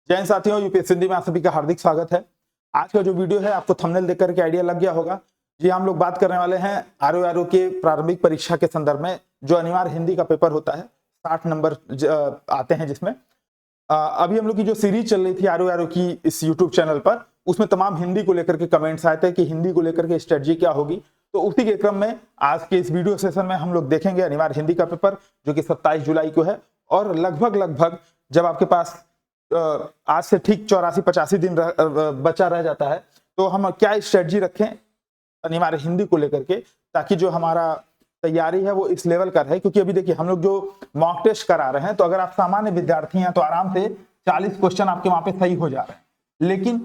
जय हिंद साथियों, यूपीएससी हिंदी में आप सभी का हार्दिक स्वागत है। आज का जो वीडियो है आपको थंबनेल देख करके आइडिया लग गया होगा। जी हम लोग बात करने वाले हैं आरओ के प्रारंभिक परीक्षा के संदर्भ में जो अनिवार्य हिंदी का पेपर होता है, 60 नंबर आते हैं जिसमें अभी हम लोग की जो सीरीज चल रही थी आरओ की इस यूट्यूब चैनल पर, उसमें तमाम हिंदी को लेकर के कमेंट्स आए थे कि हिंदी को लेकर के स्ट्रेटजी क्या होगी। तो उसी के क्रम में आज के इस वीडियो सेशन में हम लोग देखेंगे अनिवार्य हिंदी का पेपर जो कि 27 जुलाई को है। और लगभग जब आपके पास आज से ठीक 84-85 दिन बचा रह जाता है तो हम क्या स्ट्रेटजी रखें अनिवार्य हिंदी को लेकर के, ताकि जो हमारा तैयारी है वो इस लेवल का रहे। क्योंकि अभी देखिए हम लोग जो मॉक टेस्ट करा रहे हैं, तो अगर आप सामान्य विद्यार्थी हैं तो आराम से 40 क्वेश्चन आपके वहां पे सही हो जा रहे हैं। लेकिन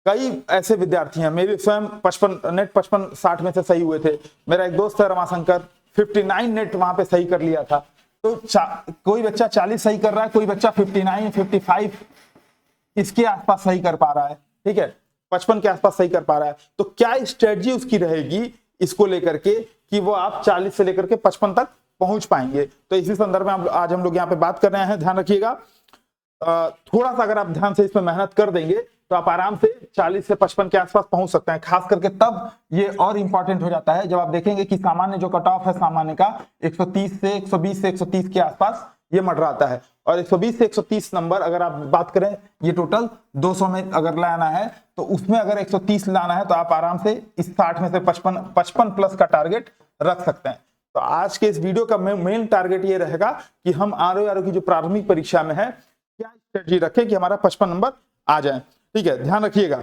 कई ऐसे विद्यार्थी हैं, मेरे स्वयं 55 में से सही हुए थे। मेरा एक दोस्त है रमाशंकर, 59 नेट वहां पे सही कर लिया था। तो कोई बच्चा 40 सही कर रहा है, कोई बच्चा 59, 55 इसके आसपास सही कर पा रहा है, ठीक है, 55 के आसपास सही कर पा रहा है। तो क्या स्ट्रेटजी उसकी रहेगी इसको लेकर के कि वो आप 40 से लेकर के 55 तक पहुंच पाएंगे। तो इसी संदर्भ में आज हम लोग यहाँ पे बात कर रहे हैं। ध्यान रखिएगा, थोड़ा सा अगर आप ध्यान से इसमें मेहनत कर देंगे तो आप आराम से 40 से 55 के आसपास पहुंच सकते हैं। खास करके तब ये और इंपॉर्टेंट हो जाता है जब आप देखेंगे कि सामान्य जो कट ऑफ है सामान्य का 130 से 120 से 130 के आसपास ये मंडराता है। और 120 से 130 नंबर अगर आप बात करें, ये टोटल 200 में अगर लाना है तो उसमें अगर 130 लाना है तो आप आराम से इस 60 में से 55 प्लस का टारगेट रख सकते हैं। तो आज के इस वीडियो का मेन टारगेट ये रहेगा कि हम आरओ की जो प्रारंभिक परीक्षा में है क्या स्ट्रेटजी रखें कि हमारा 55 नंबर आ जाए। ठीक है, ध्यान रखिएगा।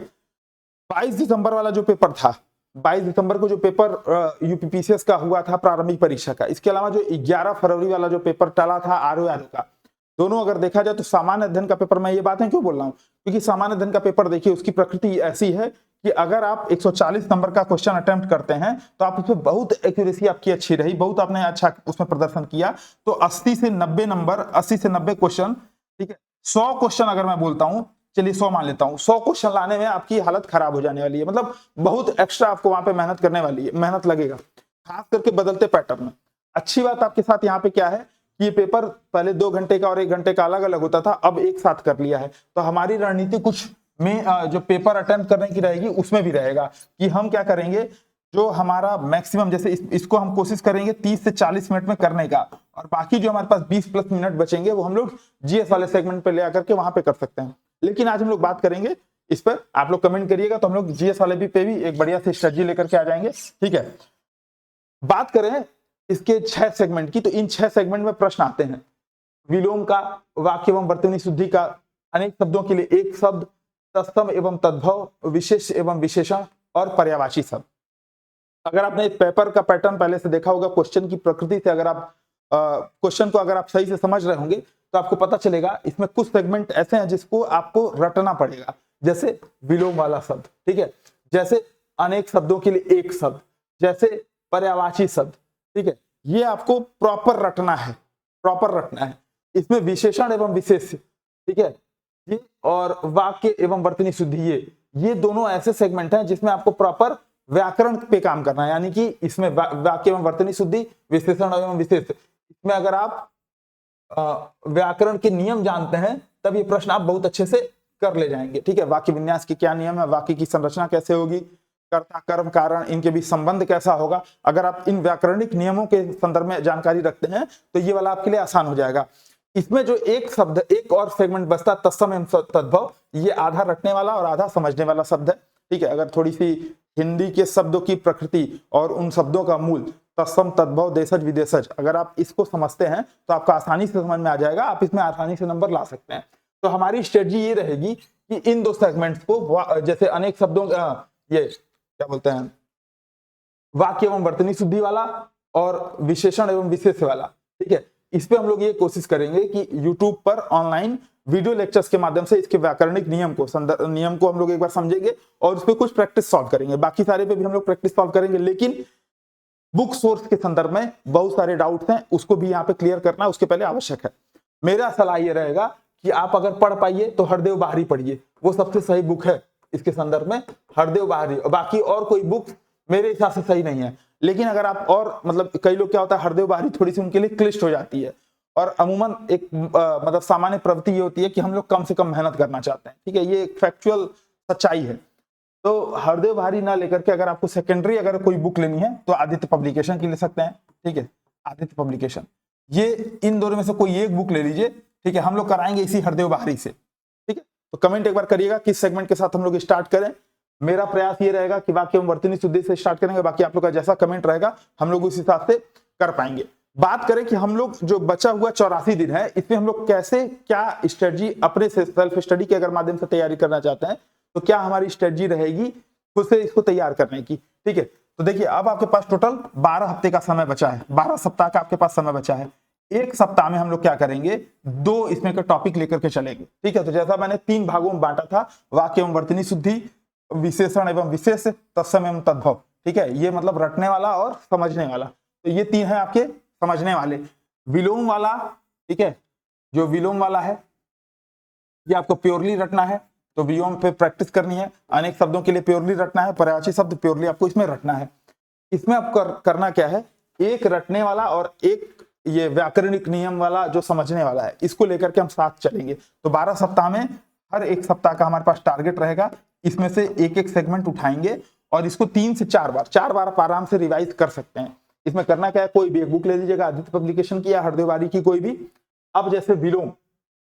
22 दिसंबर वाला जो पेपर था, 22 दिसंबर को जो पेपर यूपीपीसीएस का हुआ था प्रारंभिक परीक्षा का, इसके अलावा जो 11 फरवरी वाला जो पेपर टला था आरओ का, दोनों अगर देखा जाए तो सामान्य अध्ययन का पेपर, मैं ये बातें क्यों बोल रहा हूं क्योंकि सामान्य अध्ययन का पेपर देखिए उसकी प्रकृति ऐसी है कि अगर आप 140 नंबर का क्वेश्चन अटेम्प्ट करते हैं तो आप उसमें बहुत एक्यूरेसी आपकी अच्छी रही, बहुत आपने अच्छा उसमें प्रदर्शन किया तो 80 से 90 नंबर, 80 से 90 क्वेश्चन, ठीक है, 100 क्वेश्चन अगर मैं बोलता हूं, चलिए 100 मान लेता हूं, 100 क्वेश्चन लाने में आपकी हालत खराब हो जाने वाली है। मतलब बहुत एक्स्ट्रा आपको वहां पे मेहनत करने वाली है, मेहनत लगेगा, खास करके बदलते पैटर्न में। अच्छी बात आपके साथ यहाँ पे क्या है कि ये पेपर पहले 2 घंटे का और 1 घंटे का अलग अलग होता था, अब एक साथ कर लिया है। तो हमारी रणनीति कुछ में जो पेपर अटेम्प्ट करने की रहेगी उसमें भी रहेगा कि हम क्या करेंगे, जो हमारा मैक्सिमम, जैसे इसको हम कोशिश करेंगे 30 से 40 मिनट में करने का, और बाकी जो हमारे पास 20 प्लस मिनट बचेंगे वो हम लोग जीएस वाले सेगमेंट पे ले आकर के वहां पे कर सकते हैं। लेकिन आज हम लोग बात करेंगे इस पर, आप लोग कमेंट करिएगा तो हम लोग जीएस वाले पे भी एक बढ़िया सी स्ट्रेटजी लेकर के आ जाएंगे। ठीक है, बात करें इसके 6 सेगमेंट की, तो इन 6 सेगमेंट में प्रश्न आते हैं विलोम का, वाक्य एवं वर्तनी शुद्धि का, अनेक शब्दों के लिए एक शब्द, तत्सम एवं तद्भव, विशेष एवं विशेषण और पर्यायवाची शब्द। अगर आपने पेपर का पैटर्न पहले से देखा होगा, क्वेश्चन की प्रकृति से अगर आप क्वेश्चन को अगर आप सही से समझ रहे होंगे तो आपको पता चलेगा इसमें कुछ सेगमेंट ऐसे हैं जिसको आपको रटना पड़ेगा, जैसे विलोम वाला शब्द, ठीक है, जैसे अनेक शब्दों के लिए एक शब्द, जैसे पर्यायवाची शब्द, ठीक है, ये आपको प्रॉपर रटना है, प्रॉपर रटना है। इसमें विशेषण एवं विशेष, ठीक है, ये और वाक्य एवं वर्तनी शुद्धि, ये दोनों ऐसे सेगमेंट हैं जिसमें आपको प्रॉपर व्याकरण पे काम करना है। यानी कि इसमें वाक्य एवं वर्तनी शुद्धि, विशेषण एवं विशेष, इसमें अगर आप व्याकरण के नियम जानते हैं तब ये प्रश्न आप बहुत अच्छे से कर ले जाएंगे। ठीक है, वाक्य विन्यास के क्या नियम है, वाक्य की संरचना कैसे होगी, कर्ता कर्म कारण इनके बीच संबंध कैसा होगा, अगर आप इन व्याकरणिक नियमों के संदर्भ में जानकारी रखते हैं तो ये वाला आपके लिए आसान हो जाएगा। इसमें जो एक शब्द, एक और सेगमेंट बचता तत्सम एवं तद्भव, ये आधा रटने वाला और आधा समझने वाला शब्द है। ठीक है, अगर थोड़ी सी हिंदी के शब्दों की प्रकृति और उन शब्दों का मूल तत्सम तद्भव देशज विदेशज, अगर आप इसको समझते हैं तो आपको आसानी से समझ में आ जाएगा, आप इसमें आसानी से नंबर ला सकते हैं। तो हमारी स्ट्रेटजी ये रहेगी कि इन 2 सेगमेंट्स को, जैसे अनेक शब्दों ये क्या बोलते हैं, वाक्य एवं वर्तनी शुद्धि वाला और विशेषण एवं विशेष वाला, ठीक है, इस पे हम लोग ये कोशिश करेंगे कि YouTube पर ऑनलाइन वीडियो लेक्चर्स के माध्यम से इसके व्याकरणिक नियम को हम लोग एक बार समझेंगे और उस पर कुछ प्रैक्टिस सॉल्व करेंगे। बाकी सारे पे भी हम लोग प्रैक्टिस सॉल्व करेंगे, लेकिन बुक सोर्स के संदर्भ में बहुत सारे डाउट्स हैं, उसको भी यहाँ पे क्लियर करना उसके पहले आवश्यक है। मेरा सलाह ये रहेगा कि आप अगर पढ़ पाइए तो हरदेव बाहरी पढ़िए, वो सबसे सही बुक है इसके संदर्भ में, हरदेव बाहरी। बाकी और कोई बुक मेरे हिसाब से सही नहीं है। लेकिन अगर आप और मतलब कई लोग क्या होता है, हरदेव बाहरी थोड़ी सी उनके लिए क्लिष्ट हो जाती है, और अमूमन एक मतलब सामान्य प्रवृत्ति ये होती है कि हम लोग कम से कम मेहनत करना चाहते हैं, ठीक है, ये एक फैक्चुअल सच्चाई है। तो हरदेव भारी ना लेकर के अगर आपको सेकेंडरी अगर कोई बुक लेनी है तो आदित्य पब्लिकेशन की ले सकते हैं, ठीक है, आदित्य पब्लिकेशन, ये इन दोनों में से कोई एक बुक ले लीजिए, ठीक है, हम लोग कराएंगे इसी हरदेव भारी से, ठीक है। तो कमेंट एक बार करिएगा किस सेगमेंट के साथ हम लोग स्टार्ट करें। मेरा प्रयास ये रहेगा कि वाक्य एवं वर्तनी शुद्धि से स्टार्ट करेंगे, बाकी आप लोग का जैसा कमेंट रहेगा हम लोग उस हिसाब से कर पाएंगे। बात करें कि हम लोग जो बचा हुआ 84 दिन है इसमें हम लोग कैसे क्या स्ट्रेटजी अपने से सेल्फ स्टडी के अगर माध्यम से तैयारी करना चाहते हैं तो क्या हमारी स्ट्रेटजी रहेगी खुद से इसको तैयार करने की, ठीक है। तो देखिए अब आपके पास टोटल 12 हफ्ते का समय बचा है, 12 सप्ताह का आपके पास समय बचा है। एक सप्ताह में हम लोग क्या करेंगे, 2 इसमें का टॉपिक लेकर के चलेंगे, ठीक है। तो जैसा मैंने 3 भागों में बांटा था, वाक्य एवं वर्तनी शुद्धि, विशेषण एवं विशेष, तत्सम एवं तद्भव, ठीक है, ये मतलब रटने वाला और समझने वाला। तो ये 3 है आपके समझने वाले। विलोम वाला, ठीक है, जो विलोम वाला है ये आपको प्योरली रटना है, तो विलोम पे प्रैक्टिस करनी है। अनेक शब्दों के लिए प्योरली रटना है, पर्यायवाची शब्द प्योरली आपको इसमें रटना है। इसमें आप करना क्या है, एक रटने वाला और एक ये व्याकरणिक नियम वाला जो समझने वाला है, इसको लेकर के हम साथ चलेंगे। तो 12 सप्ताह में हर एक सप्ताह का हमारे पास टारगेट रहेगा, इसमें से एक एक सेगमेंट उठाएंगे और इसको 3 से 4 बार आप आराम से रिवाइज कर सकते हैं। इसमें करना क्या है, कोई भी एक बुक ले लीजिएगा, आदित्य पब्लिकेशन की या हरदेव भारी की कोई भी। अब जैसे विलोम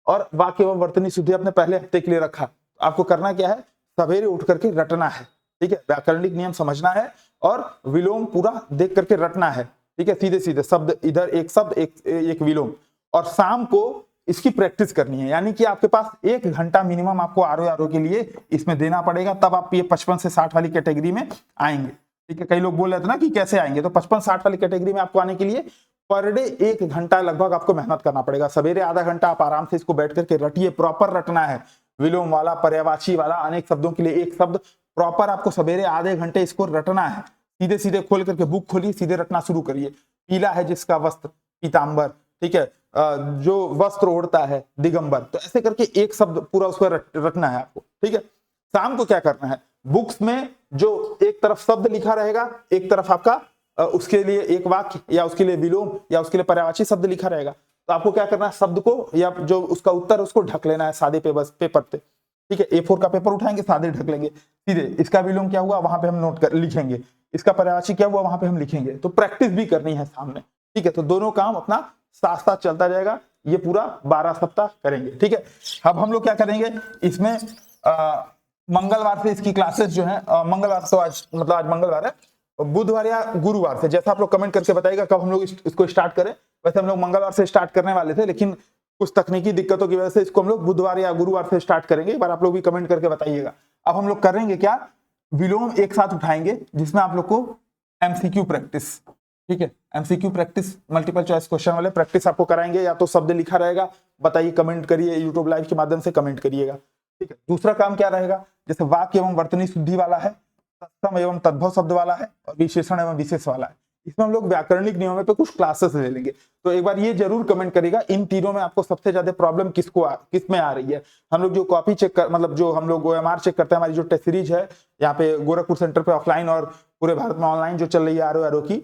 और वाक्य एवं वर्तनी शुद्धि अपने पहले हफ्ते के लिए रखा, आपको करना क्या है, सवेरे उठ करके रटना है, ठीक है, व्याकरणिक नियम समझना है और विलोम पूरा देख करके रटना है, ठीक है, सीधे सीधे शब्द, इधर एक शब्द एक विलोम। और शाम को इसकी प्रैक्टिस करनी है, यानी कि आपके पास 1 घंटा मिनिमम आपको आरओ के लिए इसमें देना पड़ेगा, तब आप ये 55 से 60 वाली कैटेगरी में आएंगे, ठीक है। कई लोग बोल रहे थे ना कि कैसे आएंगे, तो 55-60 वाली कैटेगरी में आपको आने के लिए पर डे 1 घंटा लगभग आपको मेहनत करना पड़ेगा। सवेरे आधा घंटा आप आराम से इसको बैठ करके रटिए, प्रॉपर रटना है, विलोम वाला, पर्यायवाची वाला, अनेक शब्दों के लिए एक शब्द, प्रॉपर आपको सवेरे आधे घंटे इसको रटना है। सीधे सीधे खोल करके बुक खोलिए, सीधे रटना शुरू करिए। पीला है जिसका वस्त्र पीतांबर, ठीक है, जो वस्त्र ओढ़ता है दिगंबर, तो ऐसे करके एक शब्द पूरा उसको रटना है आपको, ठीक है। शाम को क्या करना है, बुक्स में जो एक तरफ शब्द लिखा रहेगा, एक तरफ आपका उसके लिए एक वाक्य या उसके लिए विलोम या उसके लिए पर्यायवाची शब्द लिखा रहेगा, तो आपको क्या करना है, शब्द को या जो उसका उत्तर है उसको ढक लेना है सादे पेपर पे, ठीक है। A4 का पेपर उठाएंगे, सादे ढक लेंगे, सीधे इसका विलोम क्या हुआ वहां पे हम नोट कर लिखेंगे, इसका पर्यायवाची क्या हुआ वहां पे हम लिखेंगे। तो प्रैक्टिस भी करनी है सामने, ठीक है। तो दोनों काम अपना साथ साथ चलता जाएगा, ये पूरा 12 सप्ताह करेंगे, ठीक है। अब हम लोग क्या करेंगे इसमें, मंगलवार से इसकी क्लासेस जो है, मंगलवार तो आज मतलब आज मंगलवार है, बुधवार या गुरुवार से, जैसा आप लोग कमेंट करके बताइएगा कब हम लोग इसको स्टार्ट करें। वैसे हम लोग मंगलवार से स्टार्ट करने वाले थे, लेकिन कुछ तकनीकी दिक्कतों की वजह से इसको हम लोग बुधवार या गुरुवार से स्टार्ट करेंगे। एक बार आप लोग भी कमेंट करके बताइएगा। अब हम लोग करेंगे क्या, विलोम एक साथ उठाएंगे, जिसमें आप लोग को एमसीक्यू प्रैक्टिस, ठीक है, MCQ practice, multiple choice question वाले प्रैक्टिस आपको कराएंगे, या तो शब्द लिखा रहेगा, बताइए, कमेंट करिए, यूट्यूब लाइव के माध्यम से कमेंट करिएगा, ठीक है। दूसरा काम क्या रहेगा, जैसे वाक्य एवं वर्तनी शुद्धि वाला है, तत्सम एवं तद्भव शब्द वाला है और विशेषण एवं विशेष वाला है, इसमें हम लोग व्याकरणिक नियमों पे कुछ क्लासेस ले लेंगे। तो एक बार ये जरूर कमेंट करिएगा इन तीनों में आपको सबसे ज्यादा प्रॉब्लम किस में आ रही है। हम लोग जो कॉपी चेक कर मतलब जो हम लोग OMR चेक करते हैं, हमारी जो टेस्ट सीरीज है यहाँ पे गोरखपुर सेंटर पे ऑफलाइन और पूरे भारत में ऑनलाइन जो चल रही है आरओ की,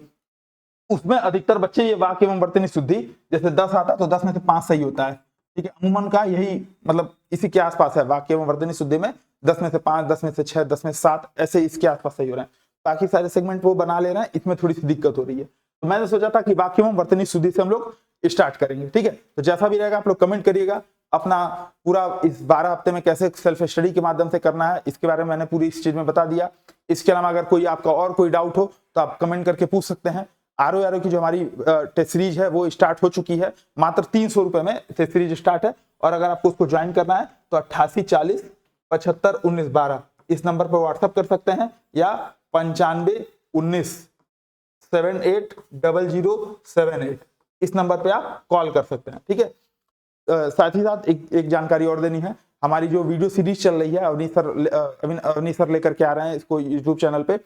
उसमें अधिकतर बच्चे ये वाक्य एवं वर्तनी शुद्धि, जैसे 10 आता है तो 10 में से 5 सही होता है, ठीक है। अमूमन का यही मतलब इसी के आसपास है, वाक्य एवं वर्तनी शुद्धि में 10 में से 5, 10 में से 6, 10 में से 7, ऐसे इसके आसपास सही हो रहे हैं। बाकी सारे सेगमेंट वो बना ले रहे हैं, इसमें थोड़ी सी दिक्कत हो रही है। तो मैंने सोचा था कि वाक्य एवं वर्तनी शुद्धि से हम लोग स्टार्ट करेंगे, ठीक है। तो जैसा भी रहेगा आप लोग कमेंट करिएगा। अपना पूरा इस 12 हफ्ते में कैसे सेल्फ स्टडी के माध्यम से करना है, इसके बारे में मैंने पूरी इस चीज में बता दिया। इसके अलावा अगर कोई आपका और कोई डाउट हो तो आप कमेंट करके पूछ सकते हैं। आरओ की जो हमारी टेस्ट सीरीज है वो स्टार्ट हो चुकी है, मात्र 300 रुपए में टेस्ट सीरीज स्टार्ट है। और अगर आपको उसको ज्वाइन करना है तो 88 40 75 19 12 इस नंबर पर व्हाट्सएप कर सकते हैं, या 95 19 78 0078 इस नंबर पे आप कॉल कर सकते हैं, ठीक है। साथ ही साथ एक जानकारी और देनी है, हमारी जो वीडियो सीरीज चल रही है अवनी सर लेकर के आ रहे हैं इसको यूट्यूब चैनल पे,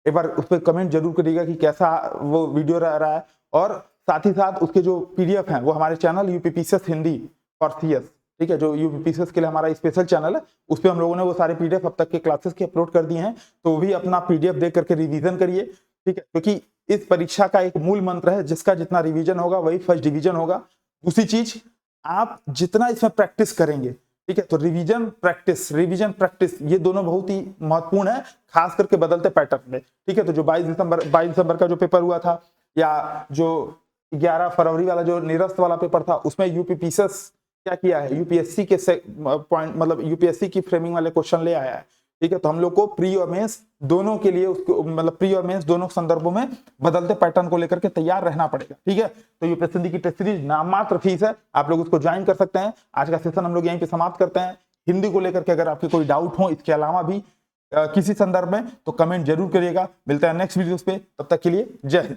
एक बार उस पर कमेंट जरूर करिएगा कि कैसा वो वीडियो रहा है। और साथ ही साथ उसके जो पीडीएफ हैं वो हमारे channel UPPCS Hindi for CS, ठीक है, जो यूपीपीसीएस के लिए हमारा स्पेशल चैनल है, उस पर हम लोगों ने वो सारे पीडीएफ अब तक के क्लासेस के अपलोड कर दिए हैं। तो वो भी अपना पीडीएफ देख करके रिवीजन करिए, ठीक है, क्योंकि इस परीक्षा का एक मूल मंत्र है, जिसका जितना रिवीजन होगा वही फर्स्ट डिवीजन होगा। दूसरी चीज, आप जितना इसमें प्रैक्टिस करेंगे, ठीक है, तो रिवीजन प्रैक्टिस ये दोनों बहुत ही महत्वपूर्ण है, खास करके बदलते पैटर्न में। ठीक है, तो जो 22 दिसंबर का जो पेपर हुआ था, या जो 11 फरवरी वाला जो निरस्त वाला पेपर था, उसमें यूपीपीसीएस क्या किया है, यूपीएससी के पॉइंट मतलब यूपीएससी की फ्रेमिंग वाले क्वेश्चन ले आया है। ठीक है, तो हम लोग को प्री और मेंस दोनों के लिए उसको मतलब प्री और मेंस दोनों संदर्भों में बदलते पैटर्न को लेकर के तैयार रहना पड़ेगा। ठीक है, तो यूपीएससी हिंदी की टेस्ट सीरीज नाम मात्र फीस है, आप लोग उसको ज्वाइन कर सकते हैं। आज का सेशन हम लोग यहीं पे समाप्त करते हैं। हिंदी को लेकर के अगर आपके कोई डाउट हो इसके अलावा भी किसी संदर्भ में, तो कमेंट जरूर करिएगा। मिलता है नेक्स्ट वीडियोस पे, तब तक के लिए जय हिंद।